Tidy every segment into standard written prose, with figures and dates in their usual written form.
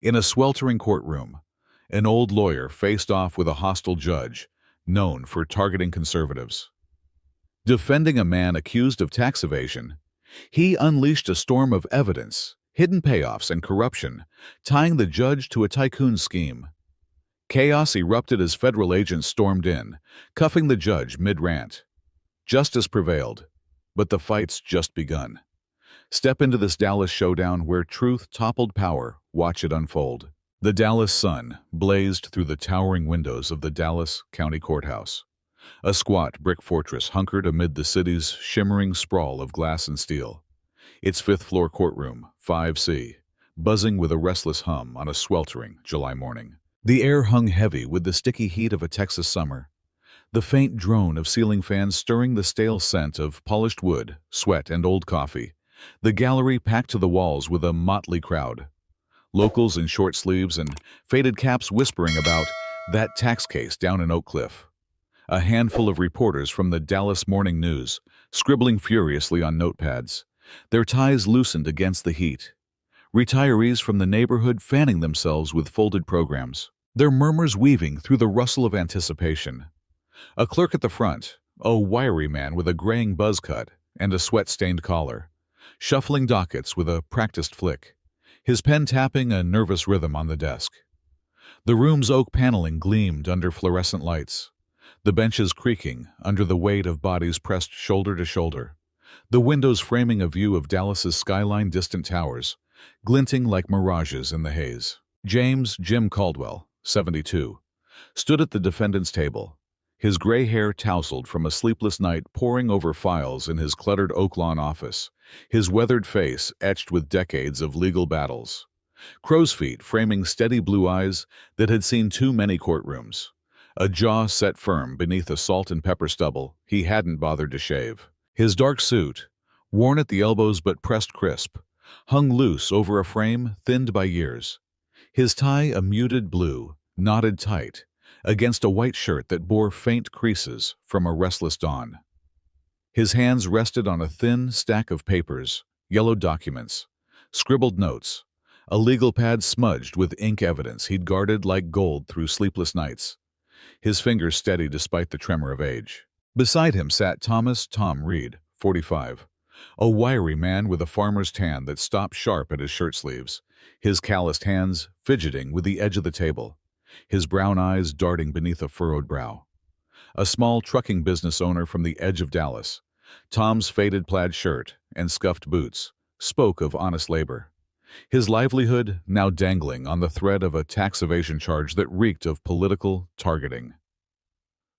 In a sweltering courtroom, an old lawyer faced off with a hostile judge, known for targeting conservatives. Defending a man accused of tax evasion, he unleashed a storm of evidence, hidden payoffs, and corruption, tying the judge to a tycoon scheme. Chaos erupted as federal agents stormed in, cuffing the judge mid-rant. Justice prevailed, but the fight's just begun. Step into this Dallas showdown where truth toppled power. Watch it unfold. The Dallas sun blazed through the towering windows of the Dallas County Courthouse, a squat brick fortress hunkered amid the city's shimmering sprawl of glass and steel. Its fifth-floor courtroom, 5C, buzzing with a restless hum on a sweltering July morning. The air hung heavy with the sticky heat of a Texas summer, the faint drone of ceiling fans stirring the stale scent of polished wood, sweat, and old coffee. The gallery packed to the walls with a motley crowd. Locals in short sleeves and faded caps whispering about that tax case down in Oak Cliff. A handful of reporters from the Dallas Morning News, scribbling furiously on notepads, their ties loosened against the heat. Retirees from the neighborhood fanning themselves with folded programs, their murmurs weaving through the rustle of anticipation. A clerk at the front, a wiry man with a graying buzz cut and a sweat-stained collar, shuffling dockets with a practiced flick, his pen tapping a nervous rhythm on the desk. The room's oak paneling gleamed under fluorescent lights, the benches creaking under the weight of bodies pressed shoulder to shoulder, the windows framing a view of Dallas's skyline, distant towers, glinting like mirages in the haze. James Jim Caldwell, 72, stood at the defendant's table, his gray hair tousled from a sleepless night poring over files in his cluttered oak lawn office, his weathered face etched with decades of legal battles, crow's feet framing steady blue eyes that had seen too many courtrooms, a jaw set firm beneath a salt and pepper stubble he hadn't bothered to shave. His dark suit, worn at the elbows but pressed crisp, hung loose over a frame thinned by years, his tie a muted blue, knotted tight, against a white shirt that bore faint creases from a restless dawn. His hands rested on a thin stack of papers, yellowed documents, scribbled notes, a legal pad smudged with ink evidence he'd guarded like gold through sleepless nights, his fingers steady despite the tremor of age. Beside him sat Thomas Tom Reed, 45, a wiry man with a farmer's tan that stopped sharp at his shirt sleeves, his calloused hands fidgeting with the edge of the table, his brown eyes darting beneath a furrowed brow. A small trucking business owner from the edge of Dallas, Tom's faded plaid shirt and scuffed boots spoke of honest labor, his livelihood now dangling on the thread of a tax evasion charge that reeked of political targeting.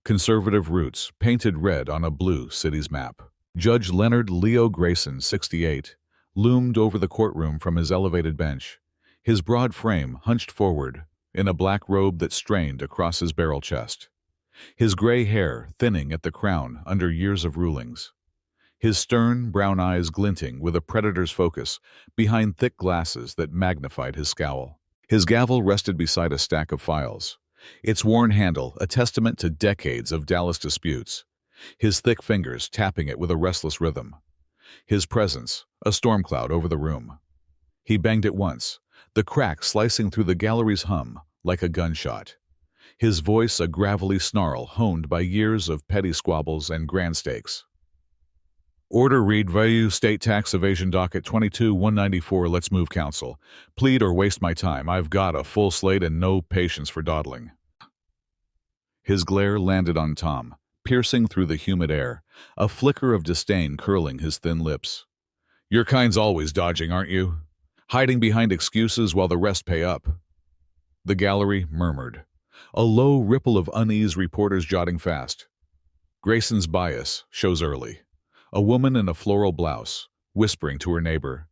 Conservative roots painted red on a blue city's map. Judge Leonard Leo Grayson, 68, loomed over the courtroom from his elevated bench, his broad frame hunched forward in a black robe that strained across his barrel chest, his gray hair thinning at the crown under years of rulings, his stern brown eyes glinting with a predator's focus behind thick glasses that magnified his scowl. His gavel rested beside a stack of files, its worn handle a testament to decades of Dallas disputes, his thick fingers tapping it with a restless rhythm, his presence a storm cloud over the room. He banged it once, the crack slicing through the gallery's hum like a gunshot, his voice a gravelly snarl honed by years of petty squabbles and grand stakes. Order read value state tax evasion docket 22-194. Let's move, counsel. Plead or waste my time. I've got a full slate and no patience for dawdling. His glare landed on Tom, piercing through the humid air, a flicker of disdain curling his thin lips. Your kind's always dodging, aren't you? Hiding behind excuses while the rest pay up. The gallery murmured, a low ripple of unease, reporters jotting fast. Grayson's bias shows early. A woman in a floral blouse, whispering to her neighbor.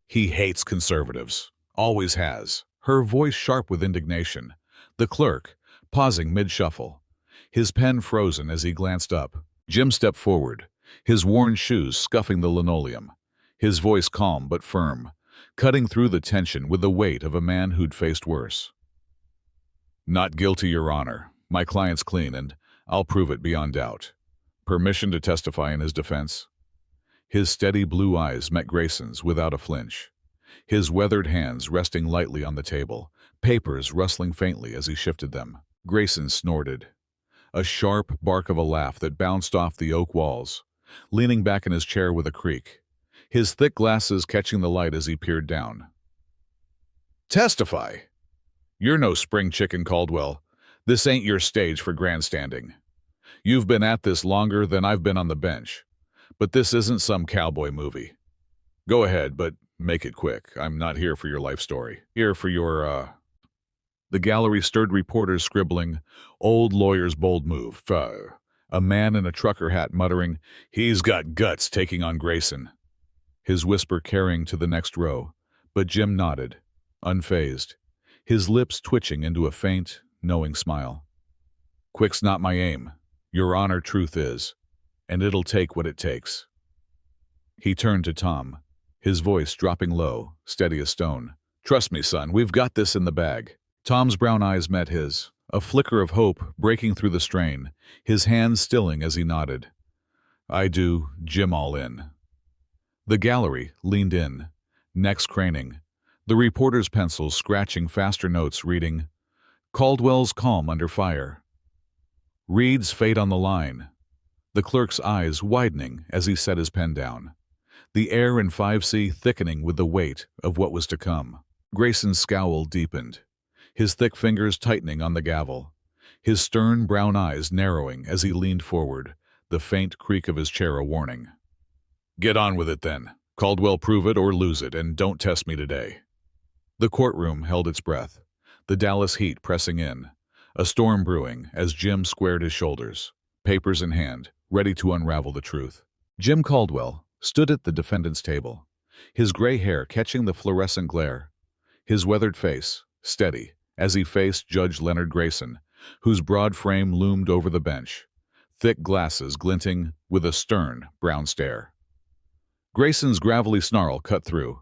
He hates conservatives. Always has. Her voice sharp with indignation. The clerk, pausing mid-shuffle, his pen frozen as he glanced up. Jim stepped forward, his worn shoes scuffing the linoleum, his voice calm but firm, cutting through the tension with the weight of a man who'd faced worse. Not guilty, Your Honor. My client's clean, and I'll prove it beyond doubt. Permission to testify in his defense? His steady blue eyes met Grayson's without a flinch. his weathered hands resting lightly on the table, papers rustling faintly as he shifted them. Grayson snorted, a sharp bark of a laugh that bounced off the oak walls, leaning back in his chair with a creak, his thick glasses catching the light as he peered down. "Testify! You're no spring chicken, Caldwell. This ain't your stage for grandstanding. You've been at this longer than I've been on the bench, but this isn't some cowboy movie. Go ahead, but make it quick. I'm not here for your life story. Here for your, The gallery stirred reporters scribbling, "Old lawyer's bold move." A man in a trucker hat muttering, "He's got guts taking on Grayson." His whisper carrying to the next row, but Jim nodded, unfazed, his lips twitching into a faint, knowing smile. "Quick's not my aim. Your Honor, truth is, and it'll take what it takes." He turned to Tom, his voice dropping low, steady as stone. "Trust me, son, we've got this in the bag." Tom's brown eyes met his, a flicker of hope breaking through the strain, his hands stilling as he nodded. "I do, Jim all in." The gallery leaned in, necks craning, the reporter's pencils scratching faster notes reading, "Caldwell's calm under fire. Reed's fate on the line." The clerk's eyes widening as he set his pen down, the air in 5C thickening with the weight of what was to come. Grayson's scowl deepened, his thick fingers tightening on the gavel, his stern brown eyes narrowing as he leaned forward, the faint creak of his chair a warning. "Get on with it then. Caldwell, prove it or lose it, and don't test me today." The courtroom held its breath, the Dallas heat pressing in, a storm brewing as Jim squared his shoulders, papers in hand, ready to unravel the truth. Jim Caldwell stood at the defendant's table, his gray hair catching the fluorescent glare, his weathered face steady as he faced Judge Leonard Grayson, whose broad frame loomed over the bench, thick glasses glinting with a stern, brown stare. Grayson's gravelly snarl cut through.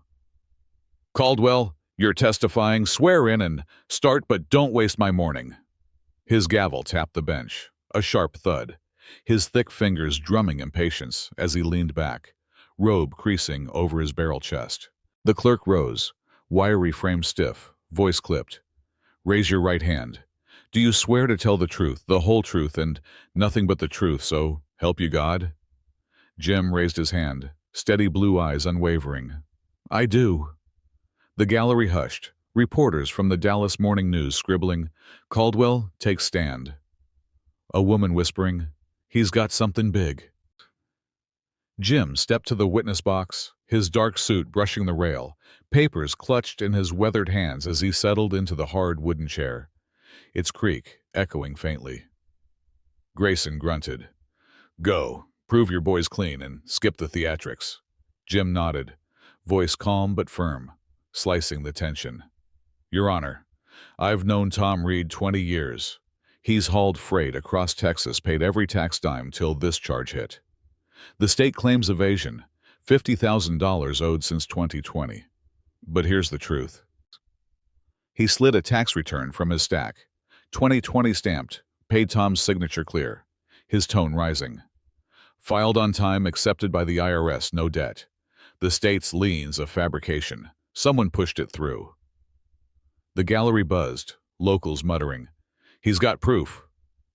"Caldwell, you're testifying. Swear in and start, but don't waste my morning." His gavel tapped the bench, a sharp thud, his thick fingers drumming impatience as he leaned back, robe creasing over his barrel chest. The clerk rose, wiry frame stiff, voice clipped. "Raise your right hand. Do you swear to tell the truth, the whole truth, and nothing but the truth, so help you God?" Jim raised his hand, steady blue eyes unwavering. "I do." The gallery hushed, reporters from the Dallas Morning News scribbling, "Caldwell, take stand." A woman whispering, "He's got something big." Jim stepped to the witness box, his dark suit brushing the rail, papers clutched in his weathered hands as he settled into the hard wooden chair, its creak echoing faintly. Grayson grunted. "Go, prove your boy's clean and skip the theatrics." Jim nodded, voice calm but firm, slicing the tension. "Your Honor, I've known Tom Reed 20 years. He's hauled freight across Texas, paid every tax dime till this charge hit. The state claims evasion, $50,000 owed since 2020. But here's the truth." He slid a tax return from his stack, 2020 stamped, paid Tom's signature clear, his tone rising. "Filed on time, accepted by the IRS, no debt. The state's lien's a fabrication. Someone pushed it through." The gallery buzzed, locals muttering, "He's got proof."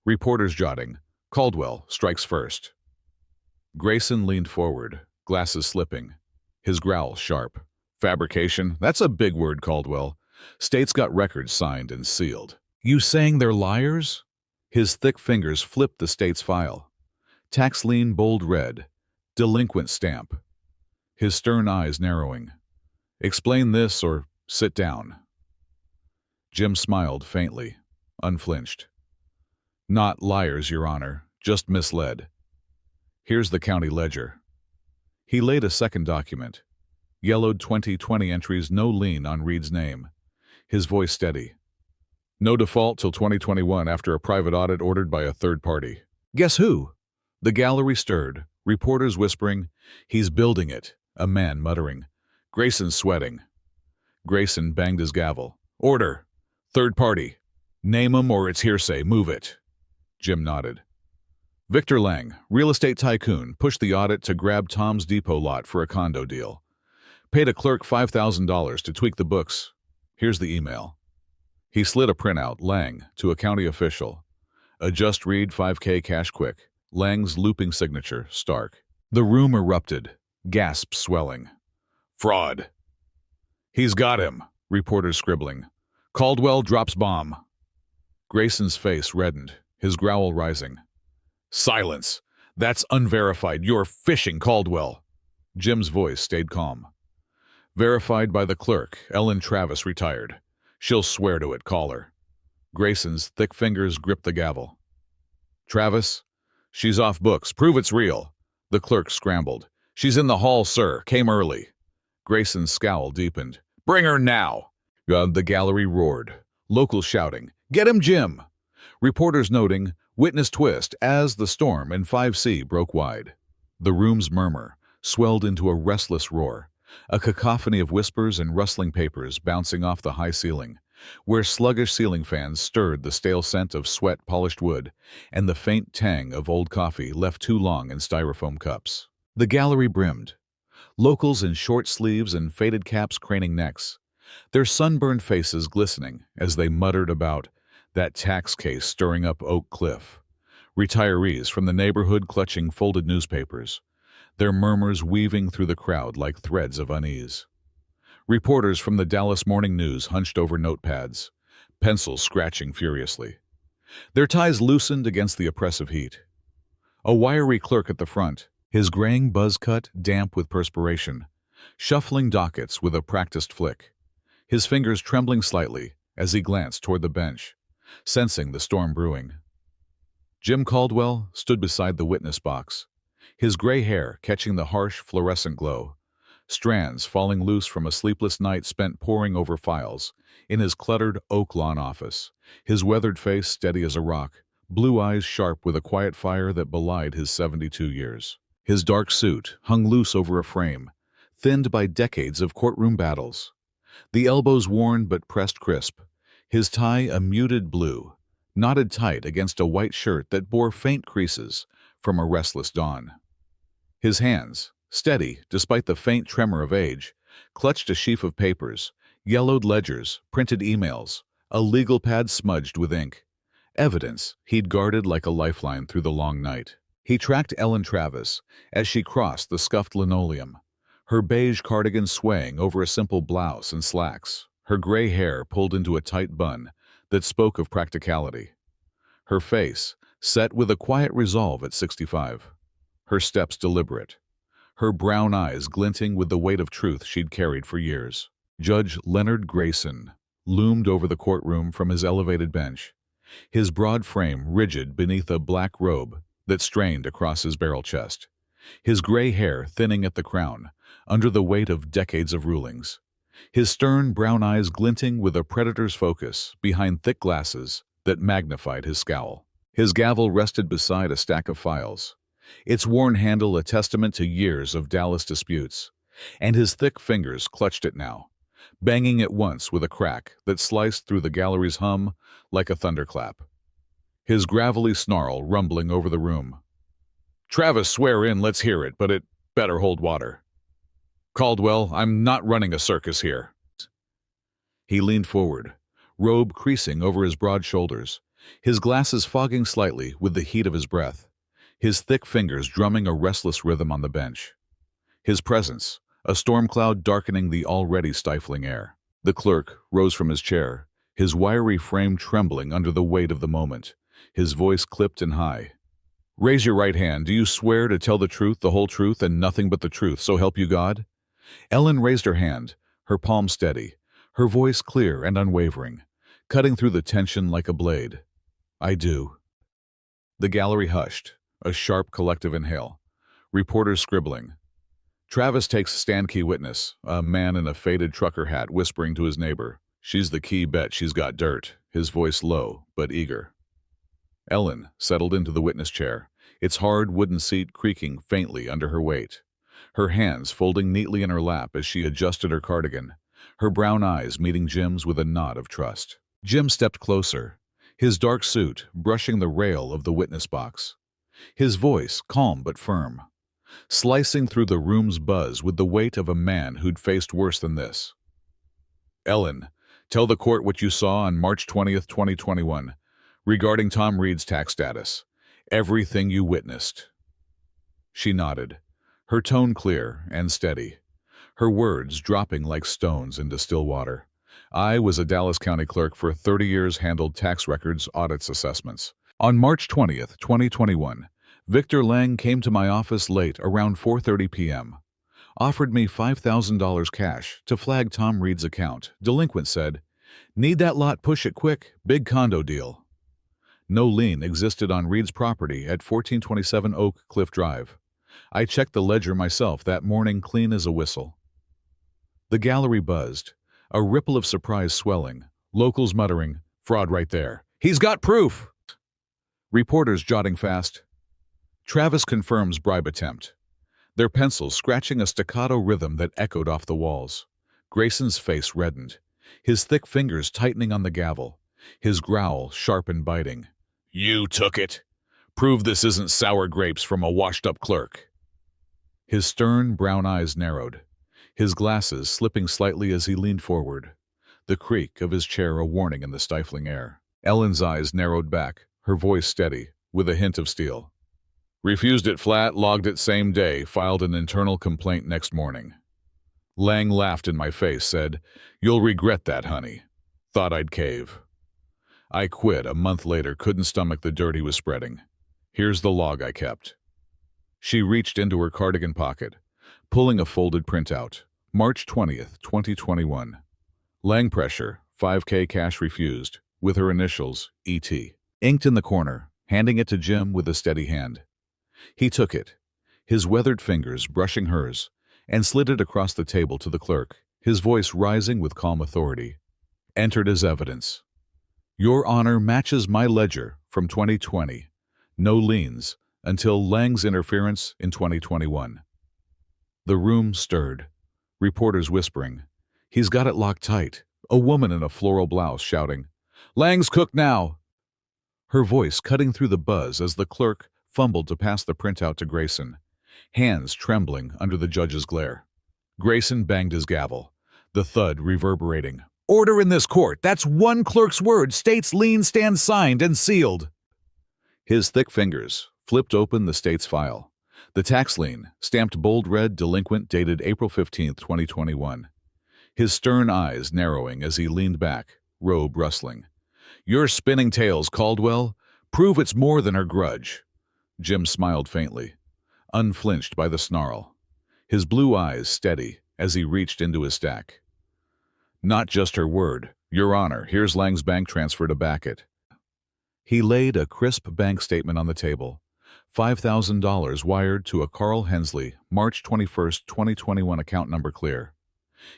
Reporters jotting, "Caldwell strikes first." Grayson leaned forward, glasses slipping, his growl sharp. "Fabrication? That's a big word, Caldwell. State's got records signed and sealed." "You saying they're liars?" His thick fingers flipped the state's file. Tax lien bold red, delinquent stamp. His stern eyes narrowing. "Explain this or sit down." Jim smiled faintly, unflinched. "Not liars, Your Honor, just misled. Here's the county ledger." He laid a second document, yellowed 2020 entries, no lien on Reed's name, his voice steady. "No default till 2021 after a private audit ordered by a third party." "Guess who?" The gallery stirred, reporters whispering, "He's building it," a man muttering. "Grayson's sweating." Grayson banged his gavel. "Order! Third party. Name 'em or it's hearsay. Move it." Jim nodded. "Victor Lang, real estate tycoon, pushed the audit to grab Tom's depot lot for a condo deal. Paid a clerk $5,000 to tweak the books. Here's the email. He slid a printout, Lang, to a county official. A just read 5K cash quick. Lang's looping signature, Stark. The room erupted. Gasps swelling. Fraud. He's got him, reporters scribbling. Caldwell drops bomb. Grayson's face reddened, his growl rising. Silence. That's unverified. You're fishing, Caldwell. Jim's voice stayed calm. Verified by the clerk, Ellen Travis, retired. She'll swear to it, call her. Grayson's thick fingers gripped the gavel. Travis? She's off books. Prove it's real. The clerk scrambled. She's in the hall, sir. Came early. Grayson's scowl deepened. Bring her now. The gallery roared. Locals shouting, Get him, Jim! Reporters noting, Witness twist as the storm in 5C broke wide. The room's murmur swelled into a restless roar, a cacophony of whispers and rustling papers bouncing off the high ceiling, where sluggish ceiling fans stirred the stale scent of sweat-polished wood and the faint tang of old coffee left too long in styrofoam cups. The gallery brimmed, locals in short sleeves and faded caps craning necks, their sunburned faces glistening as they muttered about that tax case stirring up Oak Cliff. Retirees from the neighborhood clutching folded newspapers, their murmurs weaving through the crowd like threads of unease. Reporters from the Dallas Morning News hunched over notepads, pencils scratching furiously. Their ties loosened against the oppressive heat. A wiry clerk at the front, his graying buzz cut damp with perspiration, shuffling dockets with a practiced flick, his fingers trembling slightly as he glanced toward the bench, sensing the storm brewing. Jim Caldwell stood beside the witness box, his gray hair catching the harsh fluorescent glow, strands falling loose from a sleepless night spent poring over files in his cluttered oak lawn office, his weathered face steady as a rock, blue eyes sharp with a quiet fire that belied his 72 years. His dark suit hung loose over a frame, thinned by decades of courtroom battles. The elbows worn but pressed crisp, his tie a muted blue, knotted tight against a white shirt that bore faint creases from a restless dawn. His hands, steady despite the faint tremor of age, clutched a sheaf of papers, yellowed ledgers, printed emails, a legal pad smudged with ink, evidence he'd guarded like a lifeline through the long night. He tracked Ellen Travis as she crossed the scuffed linoleum, her beige cardigan swaying over a simple blouse and slacks, her gray hair pulled into a tight bun that spoke of practicality. Her face set with a quiet resolve at 65, her steps deliberate, her brown eyes glinting with the weight of truth she'd carried for years. Judge Leonard Grayson loomed over the courtroom from his elevated bench, his broad frame rigid beneath a black robe that strained across his barrel chest, his gray hair thinning at the crown under the weight of decades of rulings, his stern brown eyes glinting with a predator's focus behind thick glasses that magnified his scowl. His gavel rested beside a stack of files, its worn handle a testament to years of Dallas disputes, and his thick fingers clutched it now, banging it once with a crack that sliced through the gallery's hum like a thunderclap. His gravelly snarl rumbling over the room. Travis, swear in, let's hear it, but it better hold water. Caldwell, I'm not running a circus here. He leaned forward, robe creasing over his broad shoulders, his glasses fogging slightly with the heat of his breath, his thick fingers drumming a restless rhythm on the bench. His presence, a storm cloud darkening the already stifling air. The clerk rose from his chair, his wiry frame trembling under the weight of the moment, his voice clipped and high. Raise your right hand. Do you swear to tell the truth, the whole truth, and nothing but the truth, so help you God? Ellen raised her hand, her palm steady, her voice clear and unwavering, cutting through the tension like a blade. I do. The gallery hushed, a sharp collective inhale. Reporters scribbling. Travis takes stand key witness, a man in a faded trucker hat whispering to his neighbor. She's the key bet she's got dirt, his voice low but eager. Ellen settled into the witness chair, its hard wooden seat creaking faintly under her weight, her hands folding neatly in her lap as she adjusted her cardigan, her brown eyes meeting Jim's with a nod of trust. Jim stepped closer, his dark suit brushing the rail of the witness box, his voice calm but firm. slicing through the room's buzz with the weight of a man who'd faced worse than this. "Ellen, tell the court what you saw on March 20th, 2021, regarding Tom Reed's tax status. Everything you witnessed." She nodded, her tone clear and steady, her words dropping like stones into still water. "I was a Dallas County clerk for 30 years, handled tax records, audits, assessments. On March 20th, 2021, Victor Lang came to my office late, around 4:30 p.m. Offered me $5,000 cash to flag Tom Reed's account. Delinquent said, 'Need that lot, push it quick, big condo deal.' No lien existed on Reed's property at 1427 Oak Cliff Drive. I checked the ledger myself that morning, clean as a whistle." The gallery buzzed, a ripple of surprise swelling, locals muttering, "Fraud right there. He's got proof!" Reporters jotting fast. "Travis confirms bribe attempt." Their pencils scratching a staccato rhythm that echoed off the walls. Grayson's face reddened, his thick fingers tightening on the gavel, his growl sharp and biting. "You took it. Prove this isn't sour grapes from a washed-up clerk." His stern brown eyes narrowed, his glasses slipping slightly as he leaned forward, the creak of his chair a warning in the stifling air. Ellen's eyes narrowed back, her voice steady, with a hint of steel. "Refused it flat, logged it same day, filed an internal complaint next morning." Lang laughed in my face, said, "You'll regret that, honey." Thought I'd cave. "I quit a month later, couldn't stomach the dirt he was spreading. Here's the log I kept." She reached into her cardigan pocket, pulling a folded printout. March 20th, 2021. Lang pressure, 5K cash refused, with her initials, E.T. inked in the corner, handing it to Jim with a steady hand. He took it, his weathered fingers brushing hers, and slid it across the table to the clerk, his voice rising with calm authority. "Entered as evidence. Your Honor matches my ledger from 2020. No liens until Lang's interference in 2021. The room stirred, reporters whispering, "He's got it locked tight." A woman in a floral blouse shouting, "Lang's cooked now!" Her voice cutting through the buzz as the clerk fumbled to pass the printout to Grayson, hands trembling under the judge's glare. Grayson banged his gavel, the thud reverberating. "Order in this court! That's one clerk's word! State's lien stands signed and sealed!" His thick fingers flipped open the state's file. The tax lien, stamped bold red, delinquent, dated April 15th, 2021. His stern eyes narrowing as he leaned back, robe rustling. "You're spinning tales, Caldwell. Prove it's more than her grudge." Jim smiled faintly, unflinched by the snarl, his blue eyes steady as he reached into his stack. "Not just her word. Your Honor, here's Lang's bank transfer to back it." He laid a crisp bank statement on the table. $5,000 wired to a Carl Hensley, March 21st, 2021 account number clear.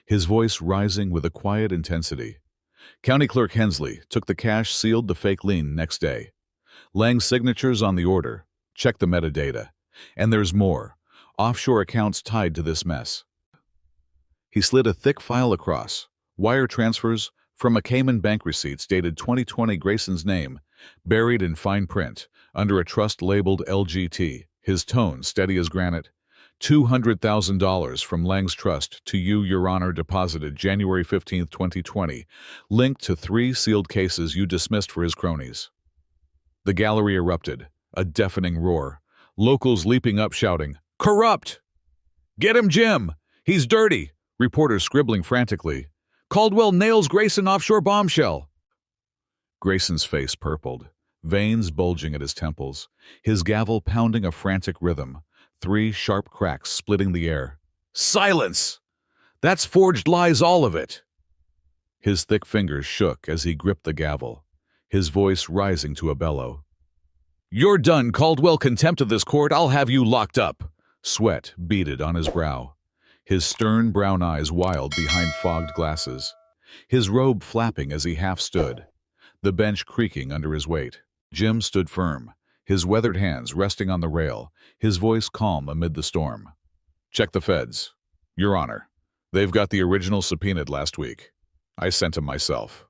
His voice rising with a quiet intensity. County Clerk Hensley took the cash, sealed the fake lien next day. Lang's signatures on the order. Check the metadata. And there's more. Offshore accounts tied to this mess. He slid a thick file across. Wire transfers from a Cayman bank receipts dated 2020, Grayson's name, buried in fine print, under a trust labeled LGT, his tone steady as granite. $200,000 from Lang's trust to you, Your Honor, deposited January 15, 2020, linked to 3 sealed cases you dismissed for his cronies. The gallery erupted, a deafening roar. Locals leaping up shouting, "Corrupt! Get him, Jim! He's dirty!" Reporters scribbling frantically. "Caldwell nails Grayson offshore bombshell!" Grayson's face purpled, veins bulging at his temples, his gavel pounding a frantic rhythm, 3 sharp cracks splitting the air. "Silence! That's forged lies, all of it!" His thick fingers shook as he gripped the gavel, his voice rising to a bellow. "You're done, Caldwell. Contempt of this court. I'll have you locked up." Sweat beaded on his brow, his stern brown eyes wild behind fogged glasses, his robe flapping as he half stood, the bench creaking under his weight. Jim stood firm, his weathered hands resting on the rail, his voice calm amid the storm. "Check the feds. Your Honor, they've got the original subpoenaed last week. I sent him myself."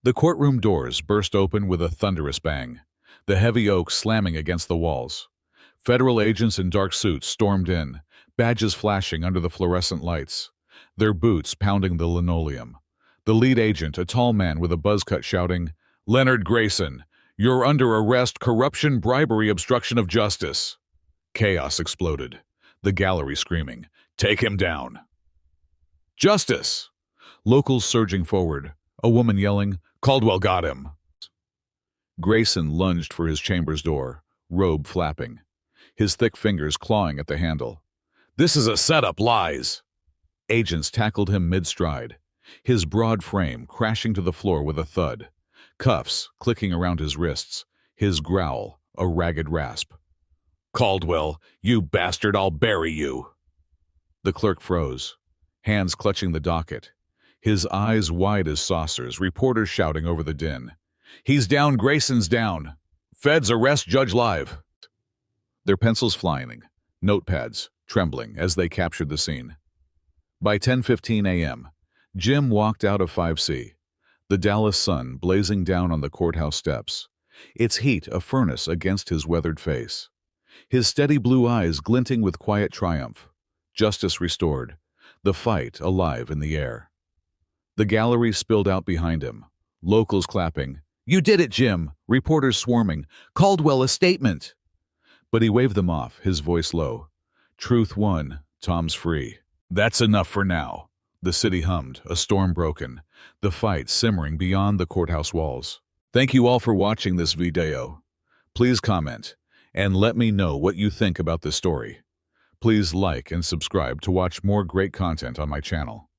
The courtroom doors burst open with a thunderous bang, the heavy oak slamming against the walls. Federal agents in dark suits stormed in, badges flashing under the fluorescent lights, their boots pounding the linoleum. The lead agent, a tall man with a buzz cut, shouting, "Leonard Grayson, you're under arrest, corruption, bribery, obstruction of justice." Chaos exploded. The gallery screaming, "Take him down!" "Justice!" Locals surging forward, a woman yelling, "Caldwell got him!" Grayson lunged for his chamber's door, robe flapping, his thick fingers clawing at the handle. "This is a setup, lies!" Agents tackled him mid-stride, his broad frame crashing to the floor with a thud, cuffs clicking around his wrists, his growl a ragged rasp. "Caldwell, you bastard, I'll bury you!" The clerk froze, hands clutching the docket, his eyes wide as saucers, reporters shouting over the din. "He's down, Grayson's down! Feds arrest Judge live!" Their pencils flying, notepads trembling as they captured the scene. By 10:15 a.m., Jim walked out of 5C, the Dallas sun blazing down on the courthouse steps, its heat a furnace against his weathered face. His steady blue eyes glinting with quiet triumph. Justice restored, the fight alive in the air. The gallery spilled out behind him, locals clapping, "You did it, Jim!" Reporters swarming, "Caldwell, a statement!" But he waved them off, his voice low. "Truth won, Tom's free." "That's enough for now." The city hummed, a storm broken, the fight simmering beyond the courthouse walls. Thank you all for watching this video. Please comment and let me know what you think about this story. Please like and subscribe to watch more great content on my channel.